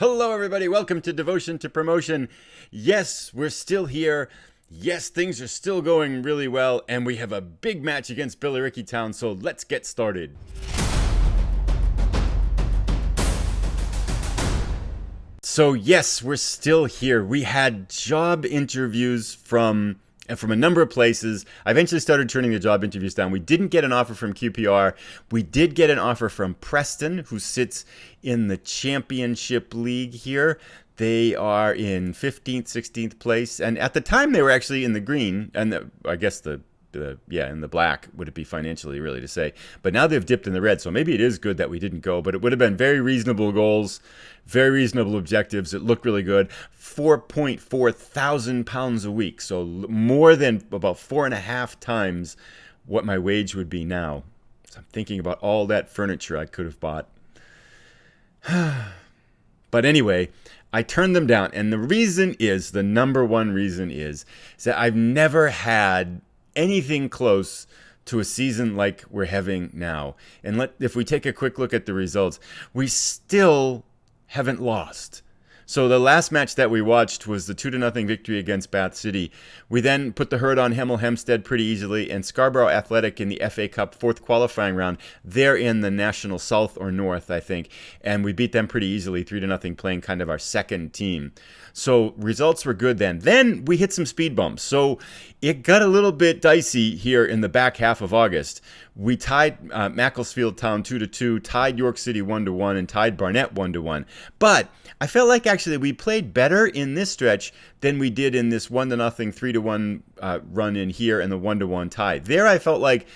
Hello, everybody. Welcome to Devotion to Promotion. Yes, we're still here. Yes, things are still going really well, and we have a big match against Billericay Town, so let's get started. So yes, we're still here. We had job interviews from a number of places. I eventually started turning the job interviews down. We didn't get an offer from QPR. We did get an offer from Preston, who sits in the Championship League here. They are in 15th, 16th place. And at the time, they were actually in the green. And I guess in the black would it be financially, really, to say. But now they've dipped in the red. So maybe it is good that we didn't go. But it would have been very reasonable goals, very reasonable objectives. It looked really good. £4.4 thousand a week. So more than about 4.5 times what my wage would be now. So I'm thinking about all that furniture I could have bought. But anyway, I turned them down. And the number one reason is that I've never had anything close to a season like we're having now. And if we take a quick look at the results, we still haven't lost. So the last match that we watched was the 2-0 victory against Bath City. We then put the herd on Hemel Hempstead pretty easily, and Scarborough Athletic in the FA Cup fourth qualifying round. They're in the National South or North, I think, and we beat them pretty easily, 3-0, playing kind of our second team. So results were good then. Then we hit some speed bumps. So it got a little bit dicey here in the back half of August. We tied Macclesfield Town 2-2, tied York City 1-1, and tied Barnet 1-1. But I felt like actually we played better in this stretch than we did in this 1-0, 3-1 run in here and the 1-1 tie. There I felt like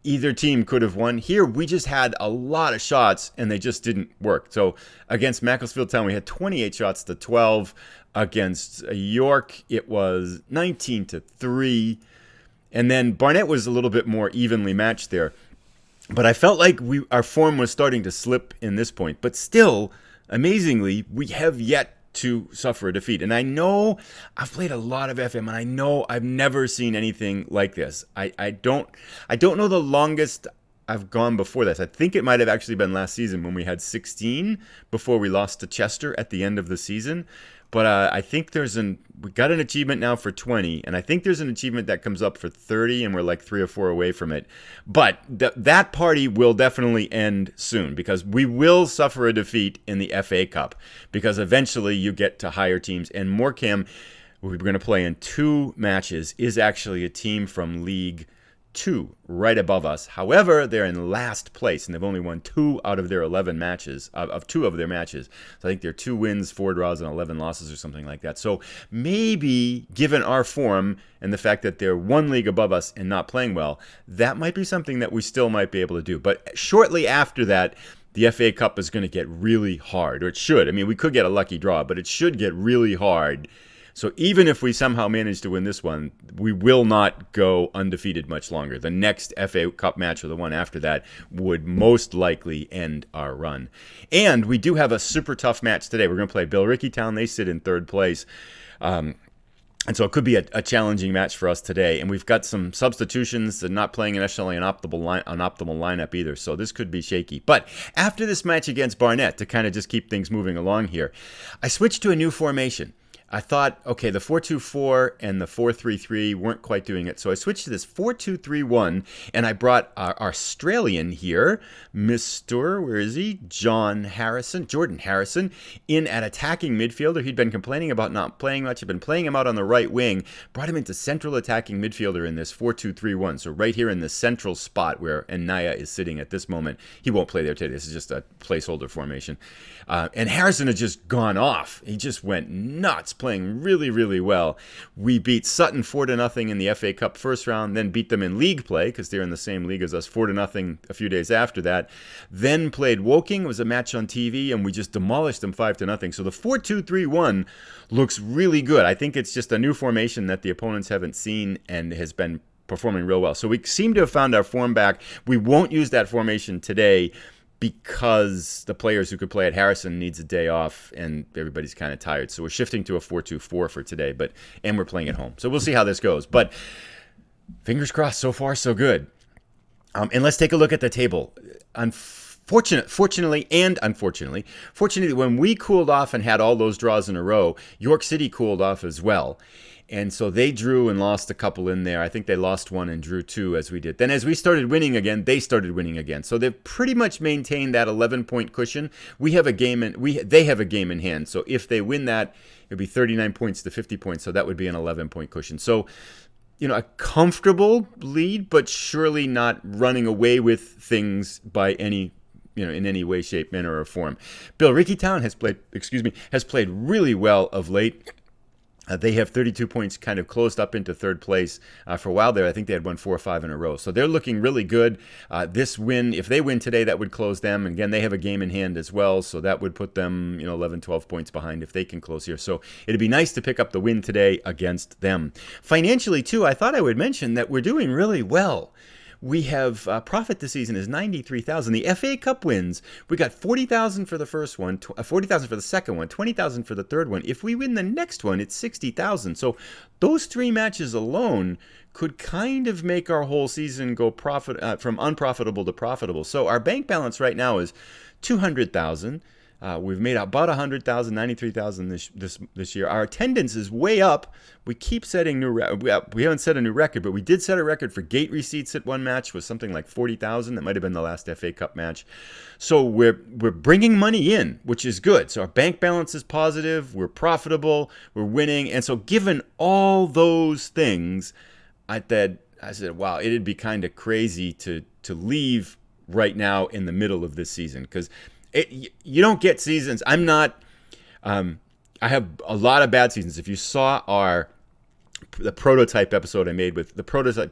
either team could have won. Here, we just had a lot of shots, and they just didn't work. So against Macclesfield Town, we had 28 shots to 12. Against York, it was 19-3. And then Barnet was a little bit more evenly matched there. But I felt like our form was starting to slip in this point. But still, amazingly, we have yet to suffer a defeat. And I know I've played a lot of FM, and I know I've never seen anything like this. I don't know the longest I've gone before this. I think it might have actually been last season when we had 16 before we lost to Chester at the end of the season. But I think we got an achievement now for 20, and I think there's an achievement that comes up for 30, and we're like 3 or 4 away from it. But that party will definitely end soon, because we will suffer a defeat in the FA Cup, because eventually you get to higher teams. And Morecambe, who we're going to play in 2 matches, is actually a team from League 2, right above us. However, they're in last place, and they've only won 2 out of their 11 matches, of 2 of their matches. So I think they're 2 wins, 4 draws, and 11 losses or something like that. So maybe, given our form and the fact that they're 1 league above us and not playing well, that might be something that we still might be able to do. But shortly after that, the FA Cup is going to get really hard, or it should. I mean, we could get a lucky draw, but it should get really hard. So even if we somehow manage to win this one, we will not go undefeated much longer. The next FA Cup match, or the one after that, would most likely end our run. And we do have a super tough match today. We're going to play Billericay Town. They sit in 3rd place. And so it could be a challenging match for us today. And we've got some substitutions and not playing necessarily an optimal lineup either. So this could be shaky. But after this match against Barnet, to kind of just keep things moving along here, I switched to a new formation. I thought, okay, the 4-2-4 and the 4-3-3 weren't quite doing it. So I switched to this 4-2-3-1, and I brought our Australian here, where is he? Jordan Harrison, in at attacking midfielder. He'd been complaining about not playing much. I've been playing him out on the right wing, brought him into central attacking midfielder in this 4-2-3-1. So right here in the central spot where Anaya is sitting at this moment. He won't play there today. This is just a placeholder formation. And Harrison has just gone off. He just went nuts, playing really, really well. We beat Sutton 4-0 in the FA Cup first round, then beat them in league play, because they're in the same league as us, 4-0 a few days after that. Then played Woking. It was a match on TV, and we just demolished them 5-0. So the 4-2-3-1 looks really good. I think it's just a new formation that the opponents haven't seen and has been performing real well. So we seem to have found our form back. We won't use that formation today, because the players who could play at Harrison needs a day off, and everybody's kind of tired. So we're shifting to a 4-2-4 for today, and we're playing at home. So we'll see how this goes. But fingers crossed, so far so good. And let's take a look at the table. Fortunately and unfortunately. Fortunately, when we cooled off and had all those draws in a row, York City cooled off as well. And so they drew and lost a couple in there. I think they lost one and drew two as we did. Then as we started winning again, they started winning again. So they've pretty much maintained that 11-point cushion. They have a game in hand. So if they win that, it would be 39 points to 50 points. So that would be an 11-point cushion. So, a comfortable lead, but surely not running away with things by any in any way, shape, manner, or form. Billericay Town has played really well of late. They have 32 points, kind of closed up into third place. For a while there, I think they had won 4 or 5 in a row. So they're looking really good. This win, if they win today, that would close them. And again, they have a game in hand as well, so that would put them 11, 12 points behind if they can close here. So it'd be nice to pick up the win today against them. Financially, too, I thought I would mention that we're doing really well. We have profit this season is $93,000. The FA Cup wins, we got $40,000 for the first one, $40,000 for the second one, $20,000 for the third one. If we win the next one, it's $60,000. So those 3 matches alone could kind of make our whole season go from unprofitable to profitable. So our bank balance right now is $200,000. We've made about $100,000, $93,000 this year. Our attendance is way up. We keep setting we haven't set a new record, but we did set a record for gate receipts at one match was something like 40,000. That might have been the last FA Cup match. So we're bringing money in, which is good. So our bank balance is positive. We're profitable. We're winning. And so given all those things, I said, wow, it'd be kind of crazy to leave right now in the middle of this season because you don't get seasons. I have a lot of bad seasons. If you saw the prototype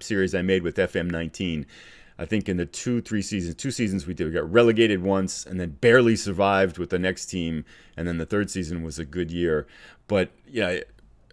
series I made with FM19, I think in the two seasons we did, we got relegated once and then barely survived with the next team. And then the third season was a good year. But yeah,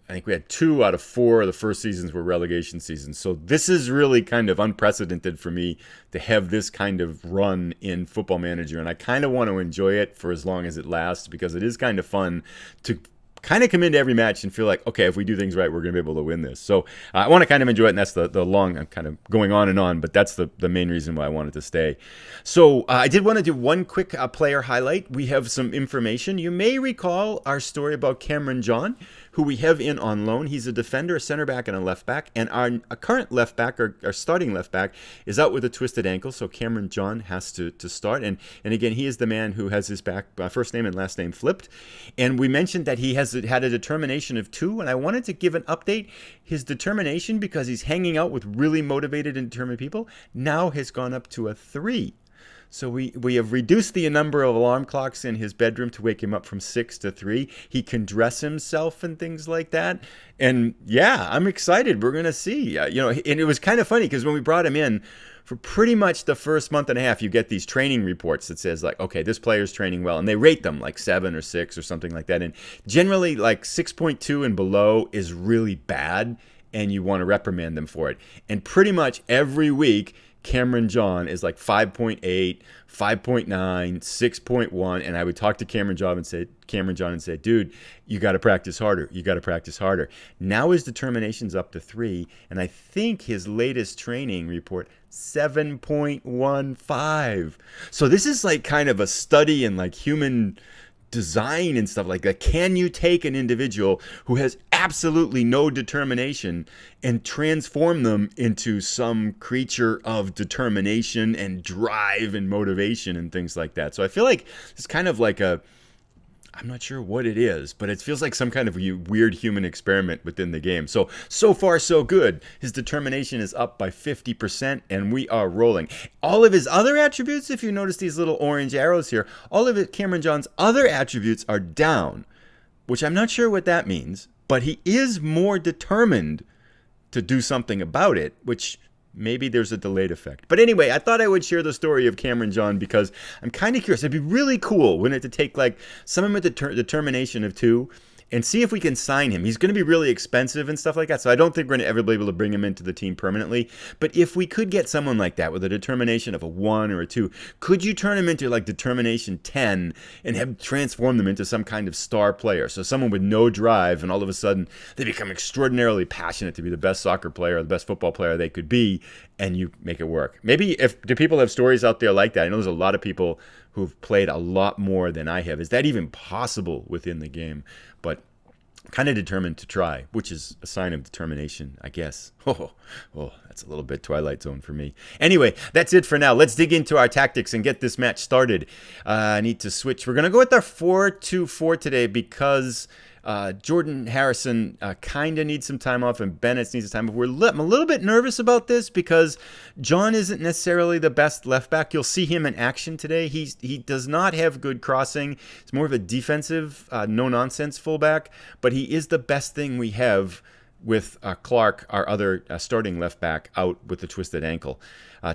I think we had 2 out of 4 of the first seasons were relegation seasons. So this is really kind of unprecedented for me to have this kind of run in Football Manager. And I kind of want to enjoy it for as long as it lasts because it is kind of fun to kind of come into every match and feel like, okay, if we do things right, we're going to be able to win this. So I want to kind of enjoy it, and that's the long, I'm kind of going on and on, but that's the main reason why I wanted to stay. So I did want to do one quick player highlight. We have some information. You may recall our story about Cameron John, who we have in on loan. He's a defender, a center back, and a left back. And our current left back, our starting left back, is out with a twisted ankle, so Cameron John has to start. And again, he is the man who has his back, first name and last name flipped. And we mentioned that he has had a determination of 2, and I wanted to give an update. His determination, because he's hanging out with really motivated and determined people, now has gone up to a 3. So we have reduced the number of alarm clocks in his bedroom to wake him up from 6 to 3. He can dress himself and things like that. And yeah, I'm excited. We're going to see. And it was kind of funny because when we brought him in, for pretty much the first month and a half, you get these training reports that says like, okay, this player's training well. And they rate them like 7 or 6 or something like that. And generally like 6.2 and below is really bad. And you want to reprimand them for it. And pretty much every week, Cameron John is like 5.8, 5.9, 6.1, and I would talk to Cameron John and say, dude, you got to practice harder. You got to practice harder. Now his determination's up to 3, and I think his latest training report 7.15. So this is like kind of a study in like human design and stuff like that. Can you take an individual who has absolutely no determination and transform them into some creature of determination and drive and motivation and things like that? So I feel like it's kind of like I'm not sure what it is, but it feels like some kind of weird human experiment within the game. So far, so good. His determination is up by 50%, and we are rolling. All of his other attributes, if you notice these little orange arrows here, all of it, Cameron John's other attributes are down, which I'm not sure what that means, but he is more determined to do something about it, which maybe there's a delayed effect. But anyway, I thought I would share the story of Cameron John because I'm kind of curious. It'd be really cool, wouldn't it, to take like someone with the determination of 2 and see if we can sign him. He's going to be really expensive and stuff like that, so I don't think we're going to ever be able to bring him into the team permanently. But if we could get someone like that with a determination of a 1 or a 2, could you turn him into like determination 10 and have transform them into some kind of star player? So someone with no drive, and all of a sudden they become extraordinarily passionate to be the best soccer player or the best football player they could be, and you make it work. Maybe do people have stories out there like that? I know there's a lot of people who've played a lot more than I have. Is that even possible within the game? But kind of determined to try, which is a sign of determination, I guess. Oh, that's a little bit Twilight Zone for me. Anyway, that's it for now. Let's dig into our tactics and get this match started. I need to switch. We're going to go with our 4-2-4 today because Jordan Harrison kind of needs some time off, and Bennett needs some time off. I'm a little bit nervous about this because John isn't necessarily the best left back. You'll see him in action today. He does not have good crossing. He's more of a defensive, no-nonsense fullback, but he is the best thing we have with Clark, our other starting left back, out with the twisted ankle.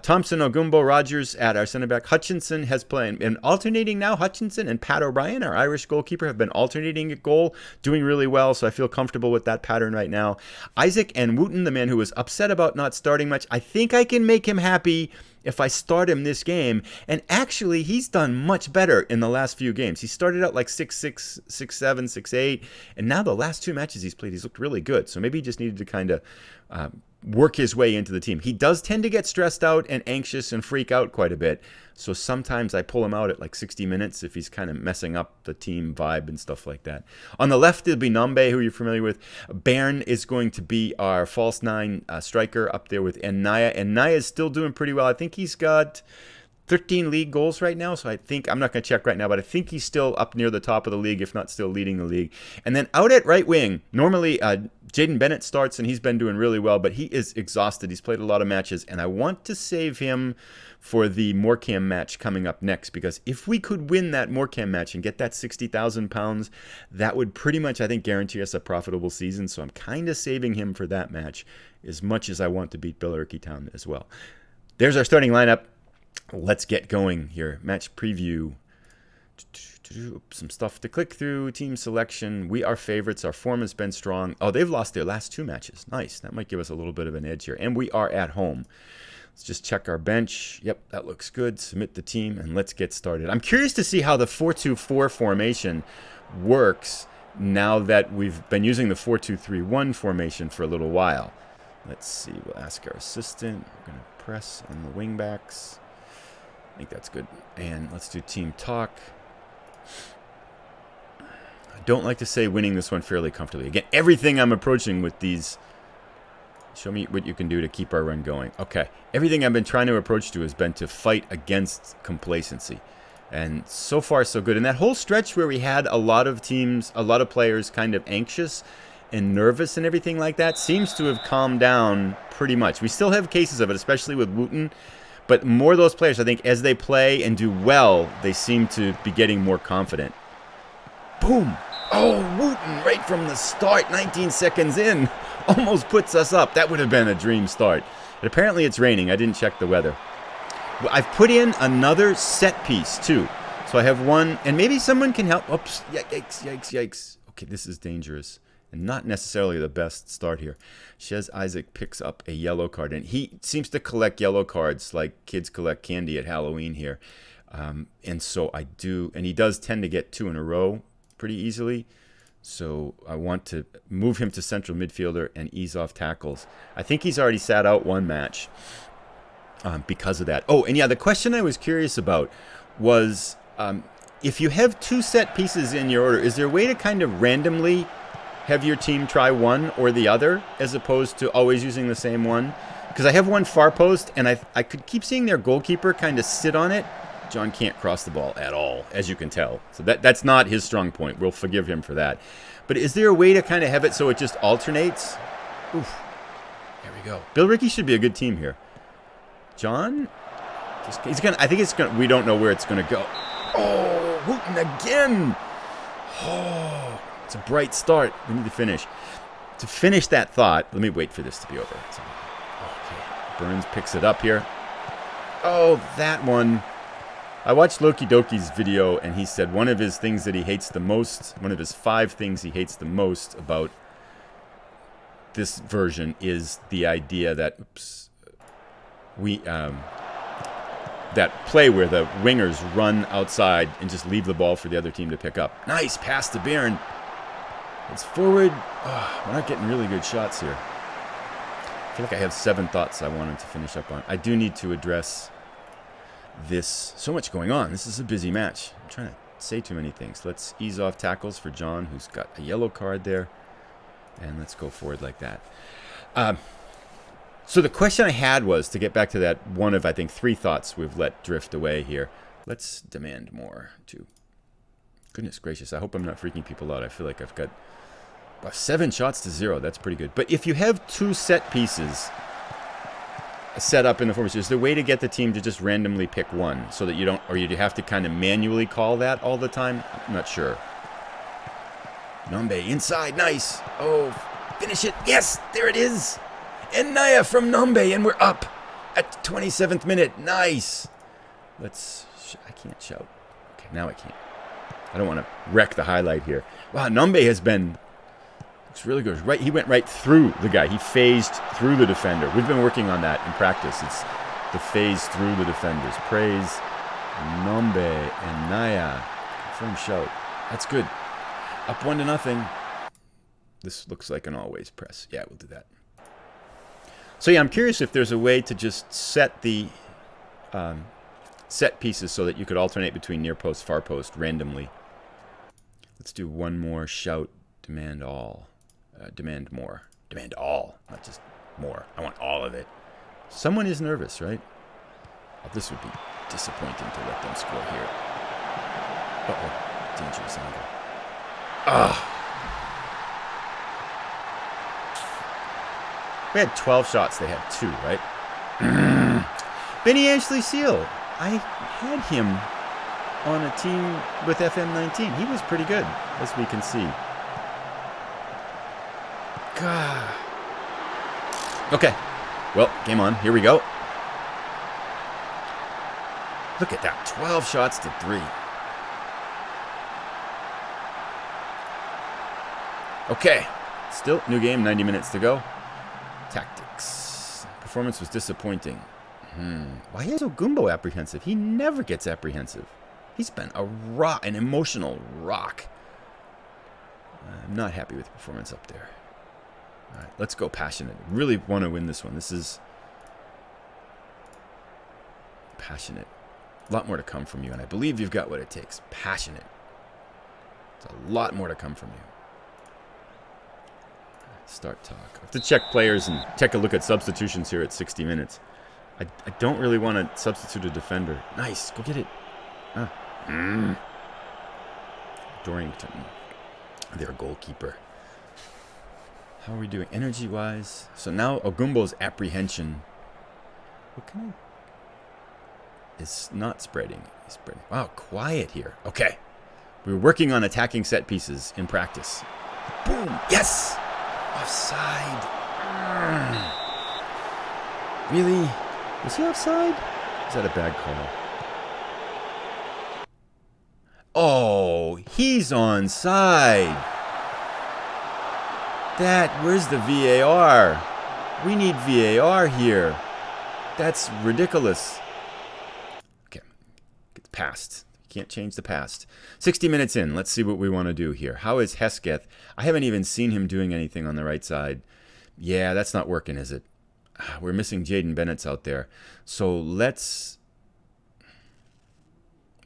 Thompson, Ogumbo, Rogers at our center back. Hutchinson has played, and alternating now. Hutchinson and Pat O'Brien, our Irish goalkeeper, have been alternating at goal, doing really well, so I feel comfortable with that pattern right now. Isaac and Wooten, the man who was upset about not starting much, I think I can make him happy if I start him this game. And actually, he's done much better in the last few games. He started out like 6-6, 6-7, 6-8, and now the last 2 matches he's played, he's looked really good. So maybe he just needed to kind of work his way into the team. He does tend to get stressed out and anxious and freak out quite a bit. So sometimes I pull him out at like 60 minutes if he's kind of messing up the team vibe and stuff like that. On the left, it'll be Nambe, who you're familiar with. Bairn is going to be our false 9 striker up there with Naya. And Naya is still doing pretty well. I think he's got 13 league goals right now, so I think, I'm not going to check right now, but I think he's still up near the top of the league, if not still leading the league. And then out at right wing, normally Jaden Bennett starts, and he's been doing really well, but he is exhausted. He's played a lot of matches, and I want to save him for the Morecambe match coming up next, because if we could win that Morecambe match and get that £60,000, that would pretty much, I think, guarantee us a profitable season. So I'm kind of saving him for that match as much as I want to beat Billericay Town as well. There's our starting lineup. Let's get going here. Match preview. Some stuff to click through. Team selection. We are favorites. Our form has been strong. Oh, they've lost their last 2 matches. Nice. That might give us a little bit of an edge here. And we are at home. Let's just check our bench. Yep, that looks good. Submit the team, and let's get started. I'm curious to see how the 4-2-4 formation works now that we've been using the 4-2-3-1 formation for a little while. Let's see. We'll ask our assistant. We're going to press on the wing backs. I think that's good. And let's do team talk. I don't like to say winning this one fairly comfortably. Again, everything I'm approaching with these, show me what you can do to keep our run going. Okay, everything I've been trying to approach to has been to fight against complacency. And so far, so good. And that whole stretch where we had a lot of teams, a lot of players kind of anxious and nervous and everything like that seems to have calmed down pretty much. We still have cases of it, especially with Wooten. But more of those players, I think, as they play and do well, they seem to be getting more confident. Boom! Oh, Wooten right from the start, 19 seconds in, almost puts us up. That would have been a dream start. But apparently it's raining. I didn't check the weather. I've put in another set piece, too. So I have one, and maybe someone can help. Oops, yikes, yikes, yikes. Okay, this is dangerous. And not necessarily the best start here. Shez Isaac picks up a yellow card, and he seems to collect yellow cards like kids collect candy at Halloween here. And so I do, and he does tend to get 2 in a row pretty easily. So I want to move him to central midfielder and ease off tackles. I think he's already sat out 1 match because of that. Oh, and yeah, the question I was curious about was if you have 2 set pieces in your order, is there a way to kind of randomly have your team try one or the other as opposed to always using the same one? Because I have one far post, and I could keep seeing their goalkeeper kind of sit on it. John can't cross the ball at all, as you can tell. So that's not his strong point. We'll forgive him for that. But is there a way to kind of have it so it just alternates? Oof. There we go. Billericay should be a good team here. John? He's gonna. I think it's gonna. We don't know where it's gonna go. Oh, Wooten again. Oh. It's a bright start. We need to finish. To finish that thought, let me wait for this to be over. Okay. Burns picks it up here. Oh, that one. I watched Loki Doki's video, and he said one of his things that he hates the most, one of his 5 things he hates the most about this version is the idea that that play where the wingers run outside and just leave the ball for the other team to pick up. Nice pass to Byrne. It's forward. Oh, we're not getting really good shots here. I feel like I have 7 thoughts I wanted to finish up on. I do need to address this. So much going on. This is a busy match. I'm trying to say too many things. Let's ease off tackles for John, who's got a yellow card there. And let's go forward like that. So the question I had was, to get back to that one of, I think, 3 thoughts we've let drift away here. Let's demand more, too. Goodness gracious, I hope I'm not freaking people out. I feel like I've got 7 shots to 0. That's pretty good. But if you have 2 set pieces set up in the formation, is there a way to get the team to just randomly pick one so that you don't, or you have to kind of manually call that all the time? I'm not sure. Nombe inside, nice. Oh, finish it. Yes, there it is. And Naya from Nombe, and we're up at 27th minute. Nice. I can't shout. Okay, now I can't. I don't want to wreck the highlight here. Wow, Nombe has been, looks really good. Right, he went right through the guy. He phased through the defender. We've been working on that in practice. It's the phase through the defenders. Praise Nombe and Naya. Firm shout. That's good. Up 1-0. This looks like an always press. Yeah, we'll do that. So yeah, I'm curious if there's a way to just set the set pieces so that you could alternate between near post, far post randomly. Let's do one more shout. Demand all. Demand more. Demand all, not just more. I want all of it. Someone is nervous, right? Oh, this would be disappointing to let them score here. Uh-oh. Dangerous angle. Ah. We had 12 shots. They had 2, right? Benny Ashley Seal. I had him on a team with FM19. He was pretty good, as we can see. God. Okay. Well, game on. Here we go. Look at that. 12 shots to 3. Okay. Still, new game. 90 minutes to go. Tactics. Performance was disappointing. Why is Ogumbo apprehensive? He never gets apprehensive. He's been an emotional rock. I'm not happy with the performance up there. All right, let's go passionate. Really want to win this one. This is passionate. A lot more to come from you, and I believe you've got what it takes. Passionate. There's a lot more to come from you. Start talk. I have to check players and take a look at substitutions here at 60 minutes. I don't really want to substitute a defender. Nice. Go get it. Dorrington. Their goalkeeper. How are we doing energy-wise? So now Ogumbo's apprehension. What can I... It's not spreading. He's spreading. Wow, quiet here. Okay. We were working on attacking set pieces in practice. Boom. Yes! Offside. Really? Was he offside? Is that a bad call? Oh, he's onside. Where's the VAR? We need VAR here. That's ridiculous. Okay, it's past. Can't change the past. 60 minutes in. Let's see what we want to do here. How is Hesketh? I haven't even seen him doing anything on the right side. Yeah, that's not working, is it? We're missing Jaden Bennett's out there. So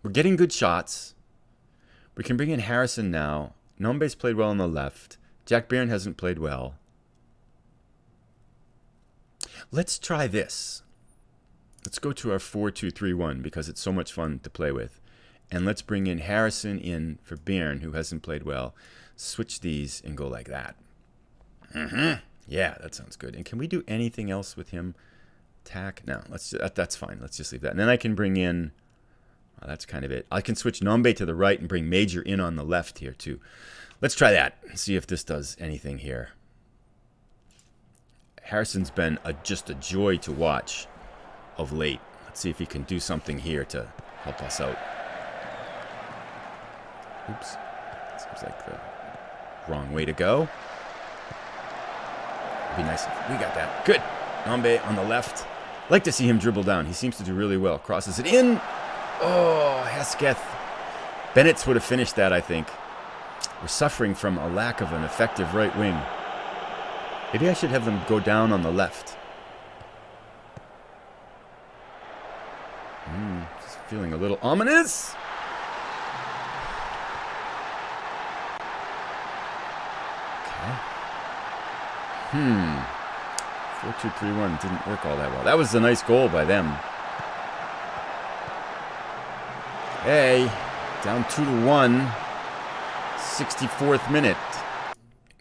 we're getting good shots. We can bring in Harrison now. Nombe's played well on the left. Jack Byrne hasn't played well. Let's try this. Let's go to our 4-2-3-1 because it's so much fun to play with. And let's bring in Harrison in for Byrne, who hasn't played well. Switch these and go like that. Yeah, that sounds good. And can we do anything else with him? Tack? No, that's fine. Let's just leave that. And then I can bring in... Oh, that's kind of it. I can switch Nombe to the right and bring Major in on the left here, too. Let's try that and see if this does anything here. Harrison's been just a joy to watch of late. Let's see if he can do something here to help us out. Oops. Seems like the wrong way to go. It'd be nice if we got that. Good. Nambe on the left. Like to see him dribble down. He seems to do really well. Crosses it in. Oh, Hesketh. Bennett's would have finished that, I think. We're suffering from a lack of an effective right wing. Maybe I should have them go down on the left. Just feeling a little ominous. Okay. 4-2-3-1 didn't work all that well. That was a nice goal by them. Hey, down 2-1. 64th minute.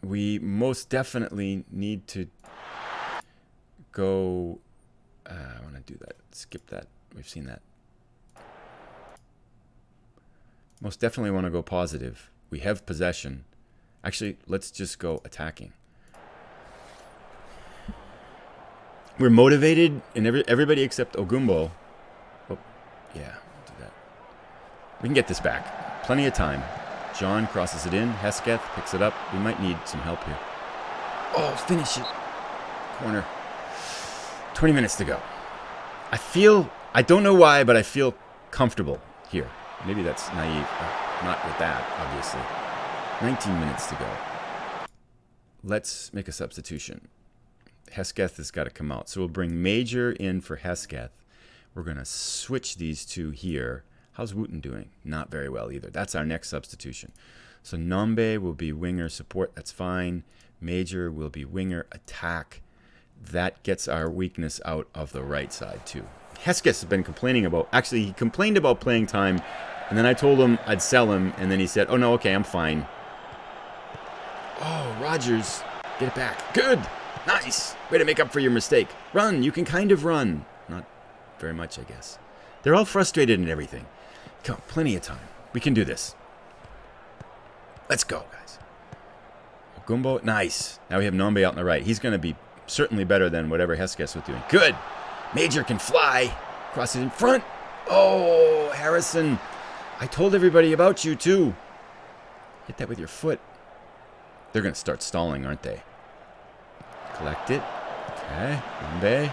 We most definitely need to go. I want to do that. Skip that. We've seen that. Most definitely want to go positive. We have possession. Actually, let's just go attacking. We're motivated, and everybody except Ogumbo. Oh, yeah, do that. We can get this back. Plenty of time. John crosses it in. Hesketh picks it up. We might need some help here. Oh, finish it. Corner. 20 minutes to go. I don't know why, but I feel comfortable here. Maybe that's naive. Not with that, obviously. 19 minutes to go. Let's make a substitution. Hesketh has got to come out. So we'll bring Major in for Hesketh. We're going to switch these two here. How's Wooten doing? Not very well either. That's our next substitution. So Nambe will be winger support. That's fine. Major will be winger attack. That gets our weakness out of the right side too. Hesketh has been complaining about... Actually, he complained about playing time. And then I told him I'd sell him. And then he said, oh, no, okay, I'm fine. Oh, Rogers. Get it back. Good. Nice. Way to make up for your mistake. Run. You can kind of run. Not very much, I guess. They're all frustrated and everything. Come on, plenty of time. We can do this. Let's go, guys. Gumbo, nice. Now we have Nambe out on the right. He's going to be certainly better than whatever Hesketh was doing. Good. Major can fly. Crosses in front. Oh, Harrison. I told everybody about you, too. Hit that with your foot. They're going to start stalling, aren't they? Collect it. Okay. Nambe.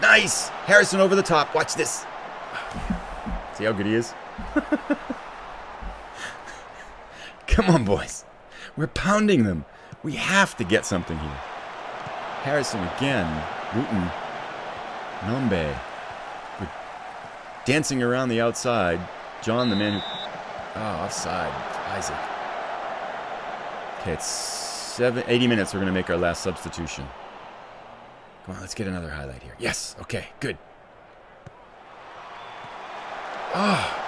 Nice. Harrison over the top. Watch this. See how good he is? Come on, boys. We're pounding them. We have to get something here. Harrison again. Wooten. Nambe. We're dancing around the outside. John, the man who... Oh, offside. Isaac. Okay, it's 80 minutes. We're going to make our last substitution. Come on, let's get another highlight here. Yes. Okay, good. Oh.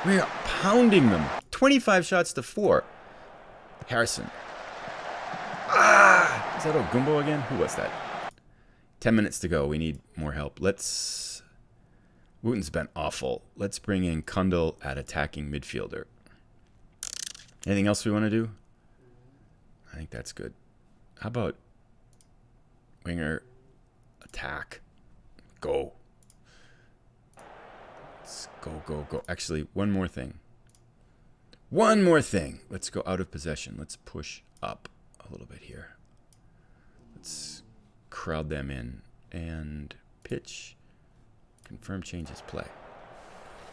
We are pounding them. 25 shots to 4. Harrison. Is that Ogumbo again? Who was that? 10 minutes to go. We need more help. Wooten's been awful. Let's bring in Kundal at attacking midfielder. Anything else we want to do? I think that's good. How about winger attack? Go. Let's go. Actually, one more thing. Let's go out of possession. Let's push up a little bit here. Let's crowd them in. And pitch. Confirm changes play.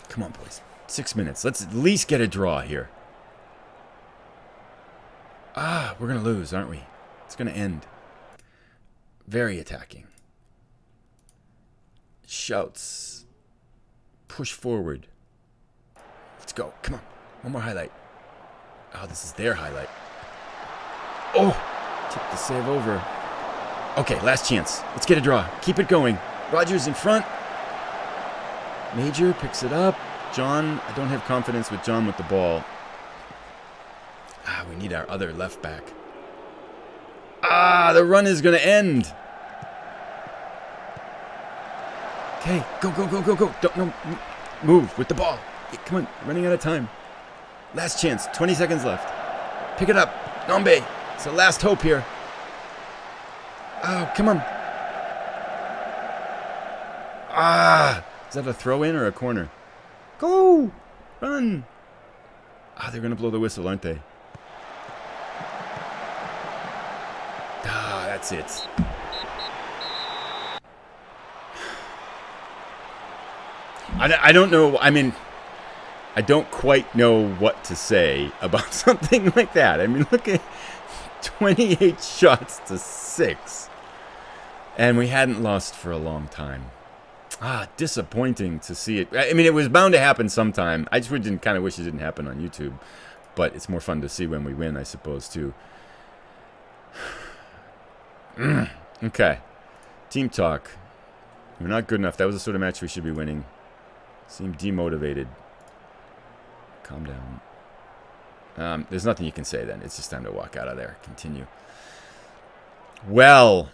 Come on, boys. 6 minutes. Let's at least get a draw here. We're going to lose, aren't we? It's going to end. Very attacking. Shouts. Push forward. Let's go. Come on. One more highlight. Oh, this is their highlight. Oh! Tip the save over. Okay, last chance. Let's get a draw. Keep it going. Rogers in front. Major picks it up. John, I don't have confidence with John with the ball. We need our other left back. The run is going to end. Okay, go. Don't move with the ball. Come on, running out of time. Last chance, 20 seconds left. Pick it up. Nambe, it's the last hope here. Oh, come on. Is that a throw-in or a corner? Go! Run! Ah, they're going to blow the whistle, aren't they? Ah, that's it. I don't know. I mean, I don't quite know what to say about something like that. I mean, look at 28 shots to 6. And we hadn't lost for a long time. Ah, disappointing to see it. I mean, it was bound to happen sometime. I just kind of wish it didn't happen on YouTube. But it's more fun to see when we win, I suppose, too. Okay. Team talk. We're not good enough. That was the sort of match we should be winning. Seem demotivated. Calm down. There's nothing you can say then. It's just time to walk out of there. Continue. Well,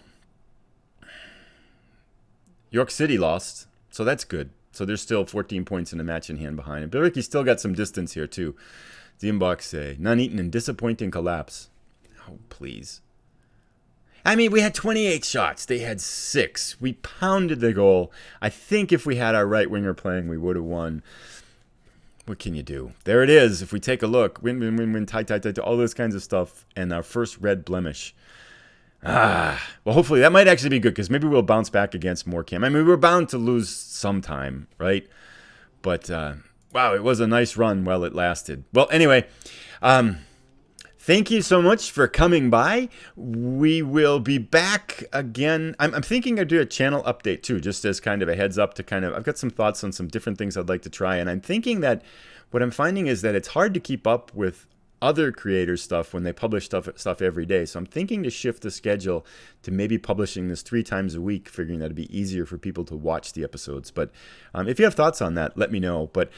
York City lost, so that's good. So there's still 14 points in the match in hand behind. And Billericay still got some distance here, too. Diambach say, Nuneaton in disappointing collapse. Oh, please. I mean, we had 28 shots. They had 6. We pounded the goal. I think if we had our right winger playing, we would have won. What can you do? There it is. If we take a look, win, tie, all those kinds of stuff, and our first red blemish. Well, hopefully that might actually be good because maybe we'll bounce back against Morecambe. I mean, we're bound to lose sometime, right? But, wow, it was a nice run while it lasted. Well, anyway, thank you so much for coming by. We will be back again. I'm thinking I'd do a channel update too, just as kind of a heads up to I've got some thoughts on some different things I'd like to try. And I'm thinking that what I'm finding is that it's hard to keep up with other creators' stuff when they publish stuff every day. So I'm thinking to shift the schedule to maybe publishing this 3 times a week, figuring that it'd be easier for people to watch the episodes. But if you have thoughts on that, let me know. But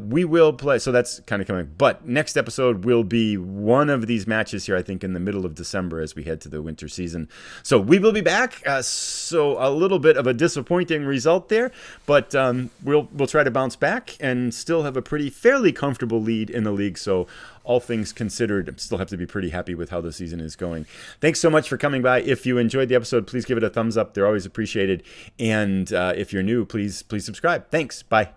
we will play. So that's kind of coming. But next episode will be one of these matches here, I think, in the middle of December as we head to the winter season. So we will be back. So a little bit of a disappointing result there, but we'll try to bounce back and still have a fairly comfortable lead in the league. So all things considered, I still have to be pretty happy with how the season is going. Thanks so much for coming by. If you enjoyed the episode, please give it a thumbs up. They're always appreciated. And if you're new, please subscribe. Thanks. Bye.